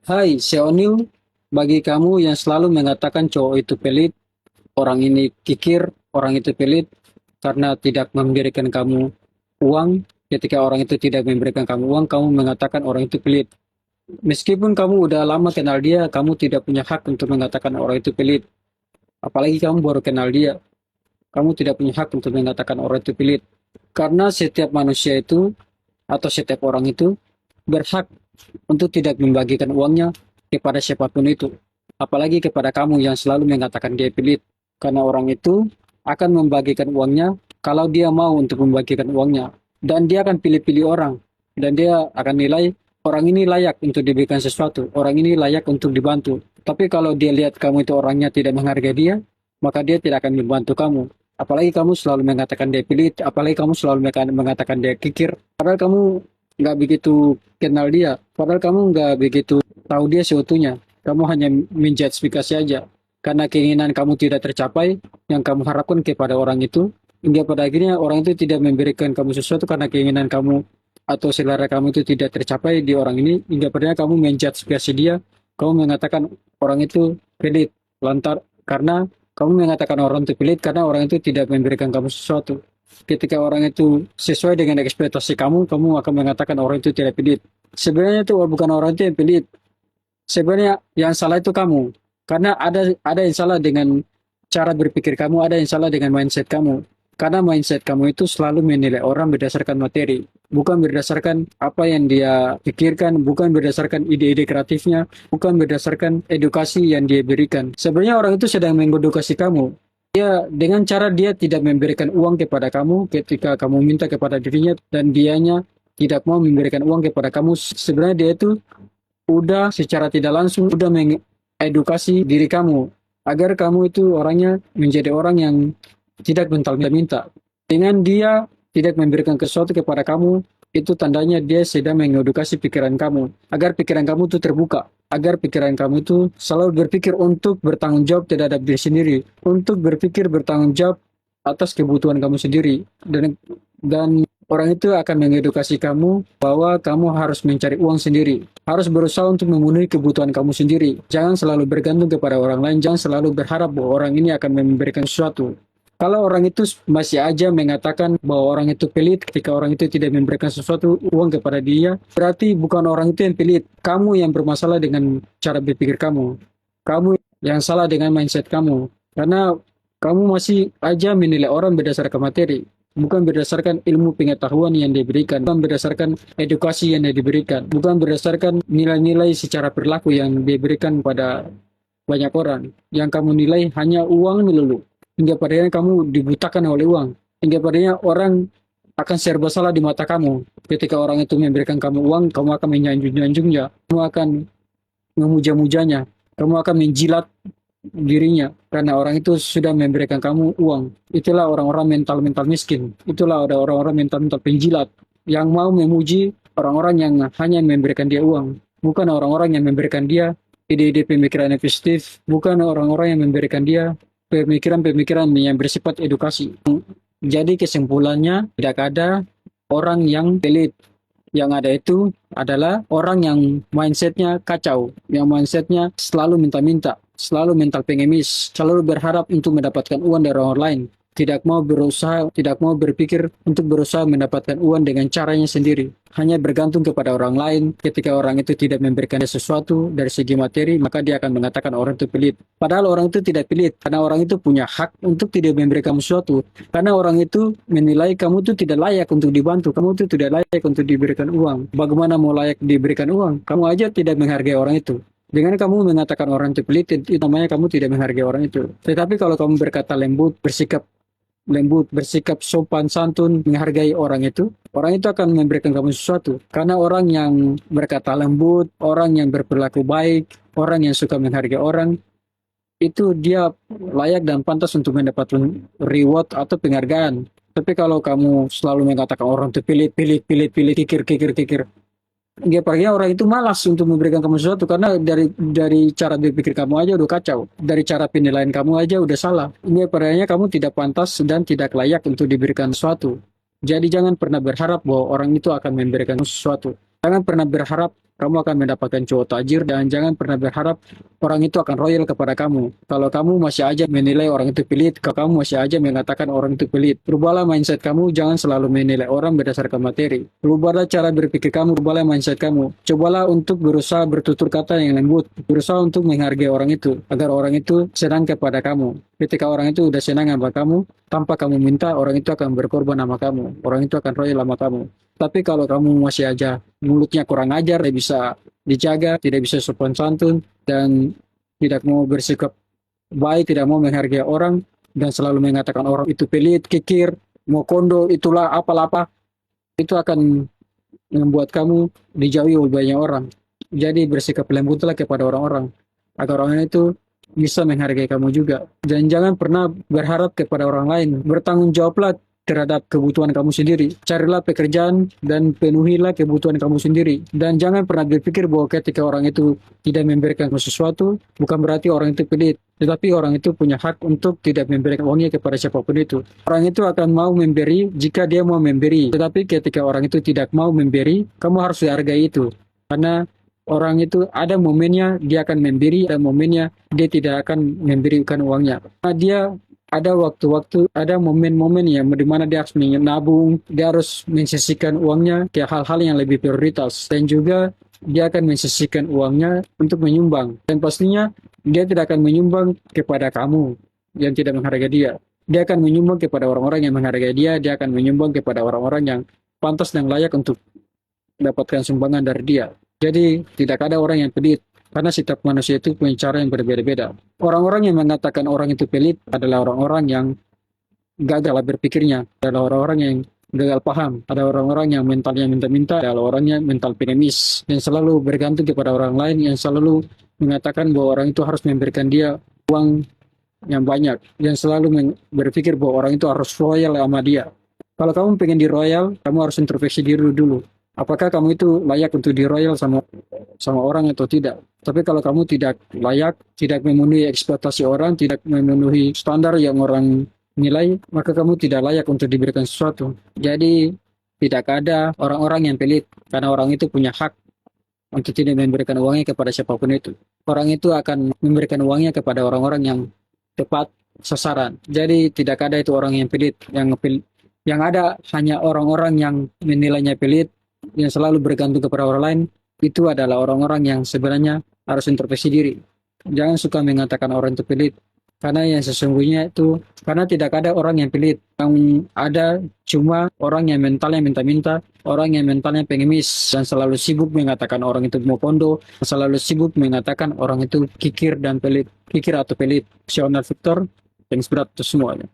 Hai, Seonil, bagi kamu yang selalu mengatakan cowok itu pelit, orang ini kikir, orang itu pelit, karena tidak memberikan kamu uang, ketika orang itu tidak memberikan kamu uang, kamu mengatakan orang itu pelit. Meskipun kamu udah lama kenal dia, kamu tidak punya hak untuk mengatakan orang itu pelit. Apalagi kamu baru kenal dia, kamu tidak punya hak untuk mengatakan orang itu pelit. Karena setiap manusia itu, atau setiap orang itu, berhak untuk tidak membagikan uangnya kepada siapapun itu. Apalagi kepada kamu yang selalu mengatakan dia pelit. Karena orang itu akan membagikan uangnya kalau dia mau untuk membagikan uangnya. Dan dia akan pilih-pilih orang. Dan dia akan nilai orang ini layak untuk diberikan sesuatu. Orang ini layak untuk dibantu. Tapi kalau dia lihat kamu itu orangnya tidak menghargai dia, maka dia tidak akan membantu kamu. Apalagi kamu selalu mengatakan dia pelit, apalagi kamu selalu mengatakan dia kikir. Padahal kamu nggak begitu kenal dia. Padahal kamu nggak begitu tahu dia seutuhnya. Kamu hanya menjustifikasi aja. Karena keinginan kamu tidak tercapai, yang kamu harapkan kepada orang itu, hingga pada akhirnya orang itu tidak memberikan kamu sesuatu karena keinginan kamu atau selera kamu itu tidak tercapai di orang ini, hingga pada kamu menjustifikasi dia, kamu mengatakan orang itu pelit, lantar karena kamu mengatakan orang itu pelit karena orang itu tidak memberikan kamu sesuatu. Ketika orang itu sesuai dengan ekspektasi kamu, kamu akan mengatakan orang itu tidak pelit. Sebenarnya itu bukan orang itu yang pelit. Sebenarnya yang salah itu kamu. Karena ada yang salah dengan cara berpikir kamu, ada yang salah dengan mindset kamu. Karena mindset kamu itu selalu menilai orang berdasarkan materi, bukan berdasarkan apa yang dia pikirkan, bukan berdasarkan ide-ide kreatifnya, bukan berdasarkan edukasi yang dia berikan. Sebenarnya orang itu sedang mengedukasi kamu. Dengan cara dia tidak memberikan uang kepada kamu ketika kamu minta kepada dirinya dan dianya tidak mau memberikan uang kepada kamu. Sebenarnya dia itu udah secara tidak langsung udah mengedukasi diri kamu agar kamu itu orangnya menjadi orang yang tidak minta-minta. Dengan dia tidak memberikan sesuatu kepada kamu, itu tandanya dia sedang mengedukasi pikiran kamu agar pikiran kamu itu terbuka, agar pikiran kamu itu selalu berpikir untuk bertanggung jawab terhadap diri sendiri, untuk berpikir bertanggung jawab atas kebutuhan kamu sendiri. Dan orang itu akan mengedukasi kamu bahwa kamu harus mencari uang sendiri, harus berusaha untuk memenuhi kebutuhan kamu sendiri. Jangan selalu bergantung kepada orang lain, jangan selalu berharap bahwa orang ini akan memberikan sesuatu. Kalau orang itu masih aja mengatakan bahwa orang itu pelit ketika orang itu tidak memberikan sesuatu uang kepada dia, berarti bukan orang itu yang pelit. Kamu yang bermasalah dengan cara berpikir kamu. Kamu yang salah dengan mindset kamu. Karena kamu masih aja menilai orang berdasarkan materi, bukan berdasarkan ilmu pengetahuan yang diberikan, bukan berdasarkan edukasi yang diberikan, bukan berdasarkan nilai-nilai secara perilaku yang diberikan pada banyak orang. Yang kamu nilai hanya uang melulu. Hingga padanya kamu dibutakan oleh uang. Hingga padanya orang akan serba salah di mata kamu. Ketika orang itu memberikan kamu uang, kamu akan menyanjung-nyanjungnya. Kamu akan memuja-mujanya. Kamu akan menjilat dirinya karena orang itu sudah memberikan kamu uang. Itulah orang-orang mental-mental miskin. Itulah ada orang-orang mental-mental penjilat yang mau memuji orang-orang yang hanya memberikan dia uang, bukan orang-orang yang memberikan dia ide-ide pemikiran yang positif, bukan orang-orang yang memberikan dia pemikiran-pemikiran yang bersifat edukasi. Jadi kesimpulannya tidak ada orang yang pelit. Yang ada itu adalah orang yang mindsetnya kacau, yang mindsetnya selalu minta-minta, selalu mental pengemis, selalu berharap untuk mendapatkan uang dari orang lain, tidak mau berusaha, tidak mau berpikir untuk berusaha mendapatkan uang dengan caranya sendiri, hanya bergantung kepada orang lain. Ketika orang itu tidak memberikan dia sesuatu dari segi materi, maka dia akan mengatakan orang itu pelit. Padahal orang itu tidak pelit, karena orang itu punya hak untuk tidak memberikan sesuatu. Karena orang itu menilai kamu itu tidak layak untuk dibantu, kamu itu tidak layak untuk diberikan uang. Bagaimana mau layak diberikan uang? Kamu aja tidak menghargai orang itu. Dengan kamu mengatakan orang itu pelit, itu namanya kamu tidak menghargai orang itu. Tetapi kalau kamu berkata lembut, bersikap sopan santun, menghargai orang itu akan memberikan kamu sesuatu. Karena orang yang berkata lembut, orang yang berperilaku baik, orang yang suka menghargai orang, itu dia layak dan pantas untuk mendapatkan reward atau penghargaan. Tapi kalau kamu selalu mengatakan orang itu pilih, pilih, pilih, pilih, kikir, kikir, kikir, dia pergi orang itu malas untuk memberikan kamu sesuatu karena dari cara berpikir kamu aja udah kacau, dari cara penilaian kamu aja udah salah. Dia padanya kamu tidak pantas dan tidak layak untuk diberikan sesuatu. Jadi jangan pernah berharap bahwa orang itu akan memberikan sesuatu. Jangan pernah berharap kamu akan mendapatkan cowok tajir, dan jangan pernah berharap orang itu akan loyal kepada kamu. Kalau kamu masih aja menilai orang itu pelit, kalau kamu masih aja mengatakan orang itu pelit, rubahlah mindset kamu, jangan selalu menilai orang berdasarkan materi. Rubahlah cara berpikir kamu, rubahlah mindset kamu. Cobalah untuk berusaha bertutur kata yang lembut, berusaha untuk menghargai orang itu, agar orang itu senang kepada kamu. Ketika orang itu udah senang sama kamu, tanpa kamu minta, orang itu akan berkorban sama kamu. Orang itu akan loyal sama kamu. Tapi kalau kamu masih aja mulutnya kurang ajar, tidak bisa dijaga, tidak bisa sopan santun, dan tidak mau bersikap baik, tidak mau menghargai orang, dan selalu mengatakan orang itu pelit, kikir, mau kondo, itulah apalah, itu akan membuat kamu dijauhi oleh banyak orang. Jadi bersikap lembutlah kepada orang-orang, agar orang itu bisa menghargai kamu juga. Dan jangan pernah berharap kepada orang lain. Bertanggung jawablah terhadap kebutuhan kamu sendiri. Carilah pekerjaan dan penuhilah kebutuhan kamu sendiri. Dan jangan pernah berpikir bahwa ketika orang itu tidak memberikan kamu sesuatu, bukan berarti orang itu pelit. Tetapi orang itu punya hak untuk tidak memberikan uangnya kepada siapapun itu. Orang itu akan mau memberi jika dia mau memberi. Tetapi ketika orang itu tidak mau memberi, kamu harus hargai itu. Karena orang itu ada momennya dia akan memberi, ada momennya dia tidak akan memberikan uangnya. Nah, dia ada waktu-waktu, ada momen-momen yang di mana dia harus menabung, dia harus mensisihkan uangnya ke hal-hal yang lebih prioritas, dan juga dia akan mensisihkan uangnya untuk menyumbang. Dan pastinya dia tidak akan menyumbang kepada kamu yang tidak menghargai dia. Dia akan menyumbang kepada orang-orang yang menghargai dia akan menyumbang kepada orang-orang yang pantas dan layak untuk mendapatkan sumbangan dari dia. Jadi tidak ada orang yang pelit, karena setiap manusia itu punya cara yang berbeda-beda. Orang-orang yang mengatakan orang itu pelit adalah orang-orang yang gagal berpikirnya, adalah orang-orang yang gagal paham, ada orang-orang yang mentalnya minta-minta, ada orangnya mental pesimis, yang selalu bergantung kepada orang lain, yang selalu mengatakan bahwa orang itu harus memberikan dia uang yang banyak, yang selalu berpikir bahwa orang itu harus loyal sama dia. Kalau kamu pengen di royal, kamu harus introspeksi diri dulu. Apakah kamu itu layak untuk di royal sama orang atau tidak? Tapi kalau kamu tidak layak, tidak memenuhi ekspektasi orang, tidak memenuhi standar yang orang nilai, maka kamu tidak layak untuk diberikan sesuatu. Jadi tidak ada orang-orang yang pelit, karena orang itu punya hak untuk tidak memberikan uangnya kepada siapapun itu. Orang itu akan memberikan uangnya kepada orang-orang yang tepat sasaran. Jadi tidak ada itu orang yang pelit, yang ada hanya orang-orang yang menilainya pelit, yang selalu bergantung kepada orang lain. Itu adalah orang-orang yang sebenarnya harus introspeksi diri. Jangan suka mengatakan orang itu pelit, karena yang sesungguhnya itu, karena tidak ada orang yang pelit. Yang ada cuma orang yang mentalnya minta-minta, orang yang mentalnya pengemis, dan selalu sibuk mengatakan orang itu mau kondo, selalu sibuk mengatakan orang itu kikir dan pelit, kikir atau pelit. Sional Victor, thanks berat itu semuanya.